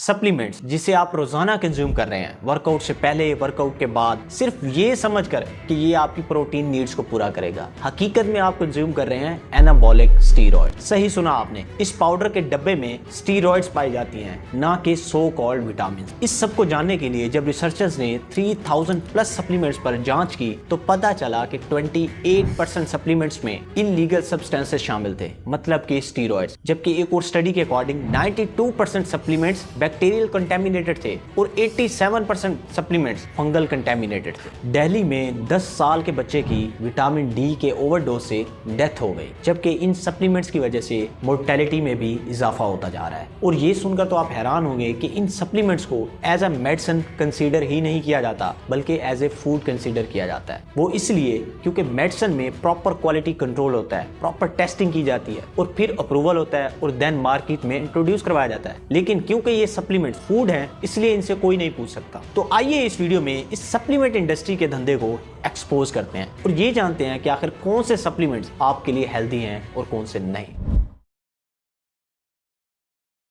Supplements जिसे आप रोजाना कंज्यूम कर रहे हैं, वर्कआउट से पहले, वर्कआउट के बाद, सिर्फ ये समझकर कि ये आपकी प्रोटीन नीड्स को पूरा करेगा, हकीकत में आप कंज्यूम कर रहे हैं एनाबॉलिक स्टीरॉइड। सही सुना आपने, इस पाउडर के डब्बे में स्टीरॉइड्स पाई जाती हैं, ना कि सो कॉल्ड विटामिन। इस सब को जानने के लिए जब रिसर्चर्स ने 3000 प्लस सप्लीमेंट्स पर जांच की तो पता चला कि 28% सप्लीमेंट्स में इलीगल सब्सटेंसेस शामिल थे, मतलब कि स्टीरॉइड्स। जबकि एक और स्टडी के अकॉर्डिंग 92% सप्लीमेंट्स बैक्टीरियल कंटेमिनेटेड थे और 87% सप्लीमेंट्स फंगल कंटेमिनेटेड थे। दिल्ली में 10 साल के बच्चे की विटामिन डी के ओवरडोज से डेथ हो गई, जबकि इन सप्लीमेंट्स की वजह से मोर्टेलिटी में भी इजाफा होता जा रहा है। और ये सुनकर तो आप हैरान होंगे कि इन सप्लीमेंट्स को एज अ मेडिसिन कंसीडर ही नहीं किया जाता, बल्कि एज ए फूड कंसीडर किया जाता है। वो इसलिए क्योंकि मेडिसिन में प्रॉपर क्वालिटी कंट्रोल होता है, प्रॉपर टेस्टिंग की जाती है और फिर अप्रूवल होता है और देन मार्केट में इंट्रोड्यूस करवाया जाता है। लेकिन क्योंकि ये सप्लीमेंट फूड है, इसलिए इनसे कोई नहीं पूछ सकता। तो आइए इस वीडियो में इस सप्लीमेंट इंडस्ट्री के धंधे को एक्सपोज करते हैं और ये जानते हैं कि आखिर कौन से सप्लीमेंट्स आपके लिए हेल्दी हैं और कौन से नहीं।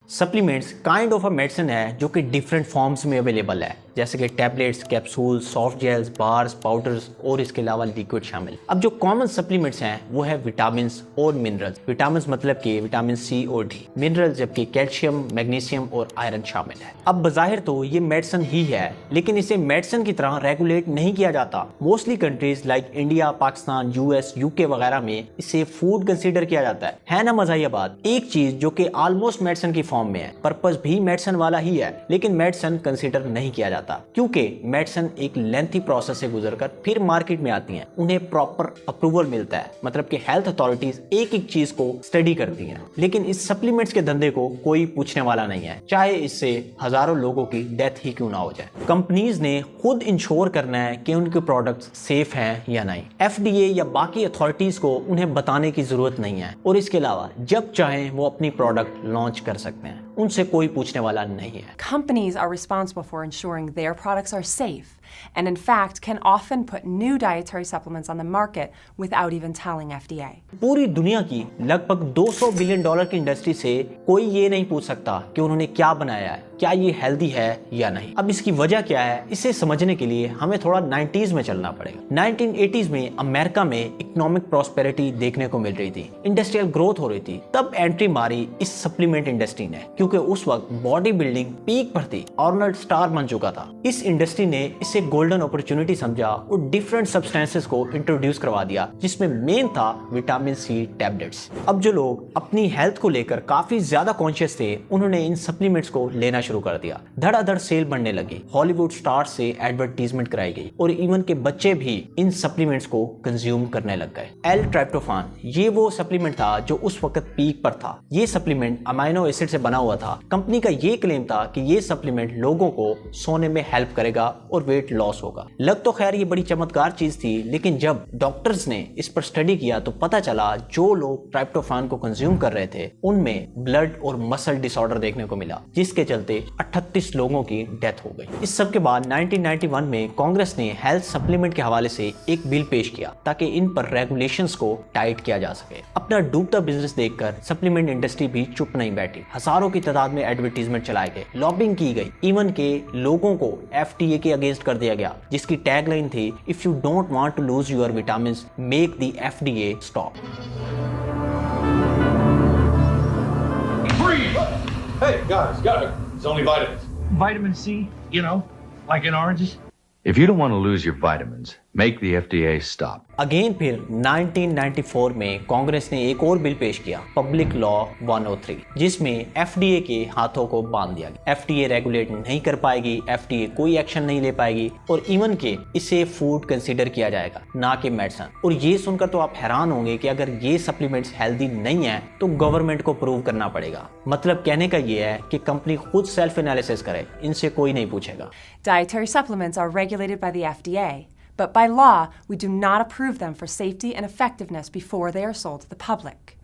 Supplements kind of a medicine है जो कि डिफरेंट फॉर्म्स में अवेलेबल है, जैसे कि tablets, capsule, soft gels, bars, powders और इसके अलावा लिक्विड शामिल। अब जो कॉमन सप्लीमेंट्स हैं वो है विटामिन्स और मिनरल्स। विटामिन्स मतलब कि विटामिन सी और डी, मिनरल्स जबकि कैल्शियम, मैग्नीशियम और आयरन शामिल है। अब बज़ाहिर तो ये मेडिसिन ही है, लेकिन इसे मेडिसिन की तरह रेगुलेट नहीं किया जाता। Mostly countries like India, Pakistan, US, UK वगैरह में इसे फूड कंसीडर किया जाता है ना मजा ये बात। एक चीज जो कि ऑलमोस्ट मेडिसिन की फॉर्म में है, पर्पस भी मेडिसिन वाला ही है, लेकिन मेडिसिन कंसीडर नहीं किया जाता क्योंकि मेडिसिन एक लेंथी प्रोसेस से गुजरकर फिर मार्केट में आती हैं। उन्हें प्रॉपर अप्रूवल मिलता है, मतलब कि हेल्थ अथॉरिटीज एक एक चीज को स्टडी करती हैं। लेकिन इस सप्लीमेंट्स के धंधे को कोई पूछने वाला नहीं है, चाहे इससे हजारों लोगों की डेथ ही क्यों ना हो जाए। कंपनीज ने खुद इंश्योर करना है कि उनके प्रोडक्ट्स सेफ हैं या नहीं। एफडीए या बाकी अथॉरिटीज को उन्हें बताने की जरूरत नहीं है और इसके अलावा जब चाहें वो अपनी प्रोडक्ट लॉन्च कर सकते हैं, उनसे कोई पूछने वाला नहीं है। Companies are responsible for ensuring their products are safe and in fact can often put new dietary supplements on the market without even telling FDA. पूरी दुनिया की लगभग $200 बिलियन की इंडस्ट्री से कोई ये नहीं पूछ सकता कि उन्होंने क्या बनाया है, क्या ये हेल्दी है या नहीं। अब इसकी वजह क्या है, इसे समझने के लिए हमें थोड़ा 90s में चलना पड़ेगा। 1980s में अमेरिका में इकोनॉमिक प्रॉस्पेरिटी देखने को मिल रही थी, इंडस्ट्रियल ग्रोथ हो रही थी। तब एंट्री मारी इस सप्लीमेंट इंडस्ट्री ने, क्योंकि उस वक्त बॉडी बिल्डिंग पीक पर थी, आर्नल्ड स्टार बन चुका था। इस इंडस्ट्री ने इसे गोल्डन अपॉर्चुनिटी समझा और डिफरेंट सब्सटेंसेस को इंट्रोड्यूस करवा दिया, जिसमें मेन था विटामिन सी टैबलेट्स। अब जो लोग अपनी हेल्थ को लेकर काफी ज्यादा कॉन्शियस थे, उन्होंने इन सप्लीमेंट्स को लेना शुरू कर दिया। धड़ाधड़ सेल बढ़ने लगी, हॉलीवुड स्टार्स से एडवर्टीजमेंट कराई गई और इवन के बच्चे भी इन सप्लीमेंट्स को कंज्यूम करने लग गए। एल ट्राइप्टोफान ये वो सप्लीमेंट था जो उस वक्त पीक पर था। ये सप्लीमेंट अमाइनो एसिड से बना हुआ था। कंपनी का ये क्लेम था कि ये सप्लीमेंट लोगों को सोने में हेल्प करेगा और वेट लॉस होगा। लग तो खैर ये बड़ी चमत्कार चीज थी, लेकिन जब डॉक्टर्स ने इस पर स्टडी किया तो पता चला जो लोग ट्राइप्टोफान को कंज्यूम कर रहे थे उनमें ब्लड और मसल डिसऑर्डर देखने को मिला, जिसके चलते 38 लोगों की डेथ हो गई। इस सब के बाद 1991 में कांग्रेस ने हेल्थ सप्लीमेंट के हवाले से एक बिल पेश किया ताकि इन पर रेगुलेशंस को टाइट किया जा सके। अपना डूबता बिजनेस देखकर सप्लीमेंट इंडस्ट्री भी चुप नहीं बैठी। हजारों की तादाद में एडवर्टीजमेंट चलाए गए, लॉबिंग की गई, इवन के लोगों को एफडीए के अगेंस्ट कर दिया गया, जिसकी टैगलाइन थी, if you don't want to lose your vitamins make the FDA stop. Hey, guys, it's only vitamins. Vitamin C, you know, like in oranges. If you don't want to lose your vitamins, make the FDA stop. Again फिर 1994 में कांग्रेस ने एक और bill पेश किया, public law 103, जिसमें FDA के हाथों को बांध दिया गया। एफडीए रेगुलेट नहीं कर पाएगी, एफडीए कोई एक्शन नहीं ले पाएगी और इवन के इसे फूड कंसीडर किया जाएगा, ना कि मेडिसिन। और ये सुनकर तो आप हैरान होंगे कि अगर ये सप्लीमेंट्स हेल्दी नहीं है तो गवर्नमेंट को प्रूव करना पड़ेगा। मतलब कहने का ये है कि कंपनी खुद सेल्फ एनालिसिस करे, इनसे कोई नहीं पूछेगा। Dietary supplements are regulated by the FDA, but by law, we do not approve them for safety and effectiveness before they are sold to the public.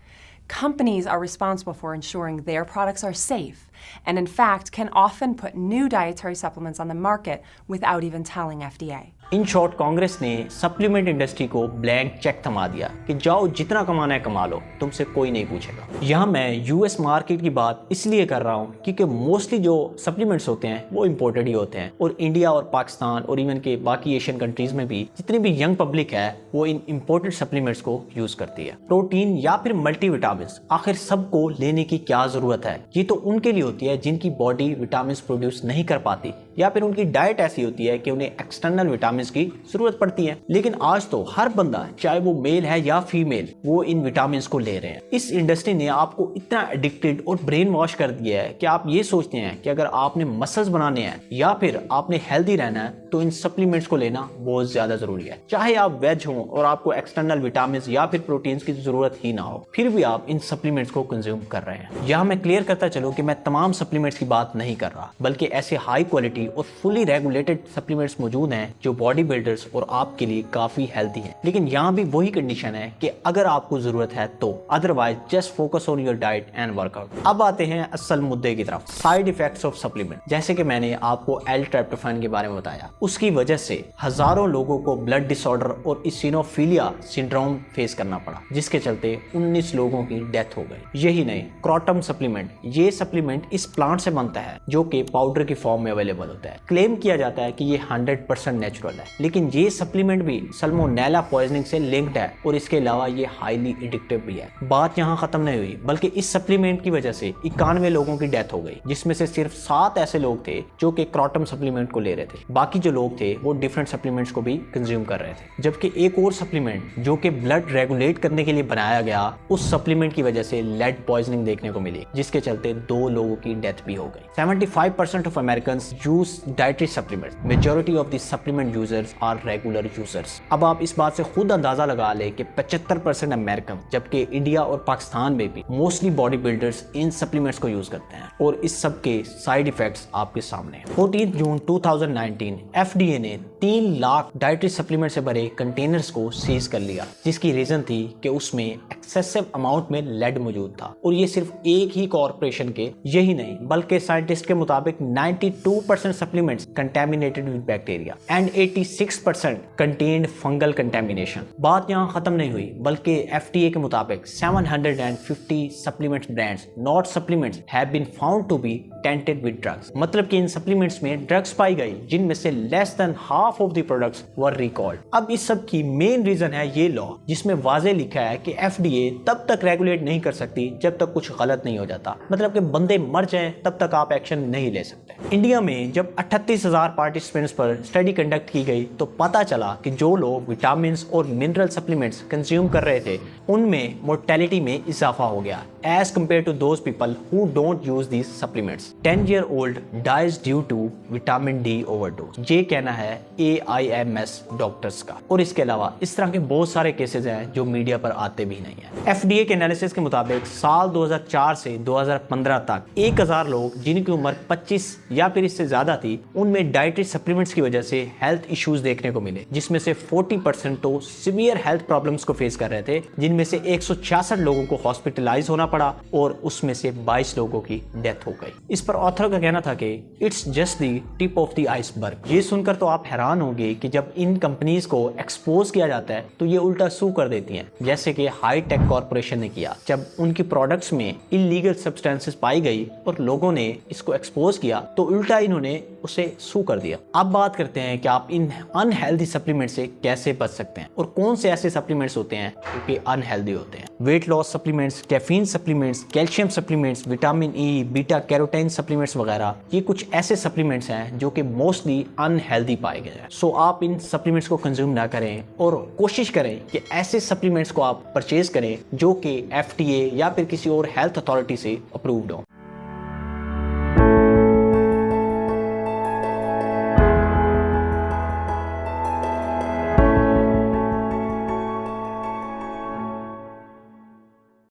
Companies are responsible for ensuring their products are safe and in fact can often put new dietary supplements on the market without even telling FDA. In short Congress ने supplement industry को blank cheque थमा दिया कि जाओ जितना कमाना है कमा लो, तुमसे कोई नहीं पूछेगा। यहाँ मैं यूएस मार्केट की बात इसलिए कर रहा हूँ क्योंकि मोस्टली जो सप्लीमेंट्स होते हैं वो इम्पोर्टेड ही होते हैं और इंडिया और पाकिस्तान और इवन के बाकी एशियन कंट्रीज में भी जितनी भी यंग पब्लिक है वो इन इम्पोर्टेड सप्लीमेंट्स को यूज करती है। प्रोटीन या फिर मल्टीविटामिन आखिर सबको लेने की क्या जरूरत है? ये तो उनके लिए होती है जिनकी बॉडी विटामिन प्रोड्यूस नहीं कर पाती या फिर उनकी डाइट ऐसी होती है कि उन्हें एक्सटर्नल विटामिन की जरूरत पड़ती है। लेकिन आज तो हर बंदा, चाहे वो मेल है या फीमेल, वो इन विटामिन को ले रहे हैं। इस इंडस्ट्री ने आपको इतना एडिक्टेड और ब्रेन वॉश कर दिया है कि आप ये सोचते हैं कि अगर आपने मसल्स बनाने हैं या फिर आपने हेल्दी रहना है तो इन सप्लीमेंट्स को लेना बहुत ज्यादा जरूरी है। चाहे आप वेज हो और आपको एक्सटर्नल विटामिन या फिर प्रोटीन्स की जरूरत ही ना हो, फिर भी आप इन सप्लीमेंट्स को कंज्यूम कर रहे हैं। यहाँ मैं क्लियर करता चलूं कि मैं तमाम सप्लीमेंट्स की बात नहीं कर रहा, बल्कि ऐसे हाई क्वालिटी और फुली रेगुलेटेड सप्लीमेंट्स मौजूद हैं जो बॉडी बिल्डर्स और आपके लिए काफी हेल्दी हैं। लेकिन यहाँ भी वही कंडीशन है कि अगर आपको जरूरत है तो, otherwise just focus on your diet and workout. अब आते हैं असल मुद्दे की तरफ, साइड इफेक्ट्स ऑफ सप्लीमेंट। जैसे कि मैंने आपको एल-ट्रिप्टोफैन के बारे में बताया, उसकी वजह से हजारों लोगों को ब्लड डिसऑर्डर और इसिनोफिलिया सिंड्रोम फेस करना पड़ा, जिसके चलते 19 लोगों की डेथ हो गई। यही नहीं, क्रोटम सप्लीमेंट, ये सप्लीमेंट इस प्लांट से बनता है जो कि पाउडर की फॉर्म में अवेलेबल होता है। क्लेम किया जाता है कि ये 100% नेचुरल है, लेकिन ये सप्लीमेंट भी सल्मोनेला पॉइजनिंग से लिंक्ड है और इसके अलावा ये हाईली एडिक्टिव भी है। बात यहाँ खत्म नहीं हुई, बल्कि इस सप्लीमेंट की वजह से 91 लोगों की डेथ हो गई, जिसमें से सिर्फ 7 ऐसे लोग थे जो कि क्रोटम सप्लीमेंट को ले रहे थे। बाकी जो लोग थे वो डिफरेंट सप्लीमेंट्स को भी कंज्यूम कर रहे थे। जबकि एक और सप्लीमेंट जो कि ब्लड रेगुलेट करने के लिए बनाया गया, उस सप्लीमेंट की वजह से लेड पॉइजनिंग देखने को मिली, जिसके चलते 2 लोगों की डेथ भी हो गई। 75% of Americans use dietary supplements. Majority of the supplement users are regular users. अब आप इस बात से खुद अंदाजा लगा ले कि 75% अमेरिकन, जबकि इंडिया और पाकिस्तान में भी मोस्टली बॉडी बिल्डर्स इन सप्लीमेंट्स को यूज करते हैं और इस सब के साइड इफेक्ट्स आपके सामने हैं। 14 जून 2019 FDA ने 3 लाख डाइटरी सप्लीमेंट से भरे कंटेनर्स को सीज कर लिया, जिसकी रीजन थी कि उसमें एक्सेसिव अमाउंट में लेड मौजूद था। और ये सिर्फ एक ही कॉर्पोरेशन के, यही नहीं बल्कि साइंटिस्ट के मुताबिक 92% supplements contaminated with bacteria and 86% contained fungal contamination. बात यहाँ खत्म नहीं हुई, बल्कि FDA के मुताबिक 750 supplements brands, not supplements, have been found to be tainted with drugs. मतलब कि इन सप्लीमेंट्स में ड्रग्स पाई गई, जिनमें से less than half of the products were recalled. अब इस सब की मेन रीजन है ये लॉ, जिसमें वाजे लिखा है कि FDA तब तक रेगुलेट नहीं कर सकती जब तक कुछ गलत नहीं हो जाता। मतलब कि बंदे मर जाएं तब तक आप एक्शन नहीं ले सकते। इंडिया में जब 38,000 पार्टिसिपेंट्स पर स्टडी कंडक्ट की गई तो पता चला कि जो लोग विटामिन और मिनरल सप्लीमेंट्स कंज्यूम कर रहे थे उनमें मोर्टेलिटी में इजाफा हो गया as compared to those people who don't use these supplements. 10-year-old dies due to vitamin D overdose. ये कहना है AIMS डॉक्टर्स का। और इसके अलावा इस तरह के बहुत सारे केसेस हैं जो मीडिया पर आते भी नहीं है। FDA के एनालिसिस के मुताबिक साल 2004 से 2015 तक 1000 लोग जिनकी उम्र 25 या फिर इससे ज्यादा थी, उनमें डाइटरी सप्लीमेंट्स की वजह से हेल्थ इश्यूज देखने को मिले, जिसमें से 40% तो सीवियर हेल्थ प्रॉब्लम्स को फेस कर रहे थे, जिनमें से 166 लोगों को हॉस्पिटलाइज होना पड़ा और उसमें से 22 लोगों की डेथ हो गई। इस पर ऑथर का कहना था कि it's just the tip of the iceberg. ये सुनकर तो आप हैरान होंगे कि जब इन कंपनीज को एक्सपोज किया जाता है तो ये उल्टा सू कर देती हैं, जैसे कि हाई टेक कॉर्पोरेशन ने किया जब उनकी प्रोडक्ट्स में इलीगल सब्सटेंसेस पाई गई और लोगों ने इसको एक्सपोज किया तो उल्टा इन्होंने उसे सू कर दिया। अब बात करते हैं कि आप इन अनहेल्दी सप्लीमेंट से कैसे बच सकते हैं और कौन से ऐसे सप्लीमेंट्स होते हैं जो कि अनहेल्दी होते हैं। Weight loss supplements, caffeine supplements, calcium supplements, vitamin E, beta carotene supplements वगैरह, ये कुछ ऐसे सप्लीमेंट्स हैं जो कि मोस्टली अनहेल्दी पाए गए हैं। सो आप इन सप्लीमेंट्स को कंज्यूम ना करें और कोशिश करें कि ऐसे सप्लीमेंट्स को आप परचेज करें जो कि FDA या फिर किसी और हेल्थ अथॉरिटी से अप्रूव्ड हो।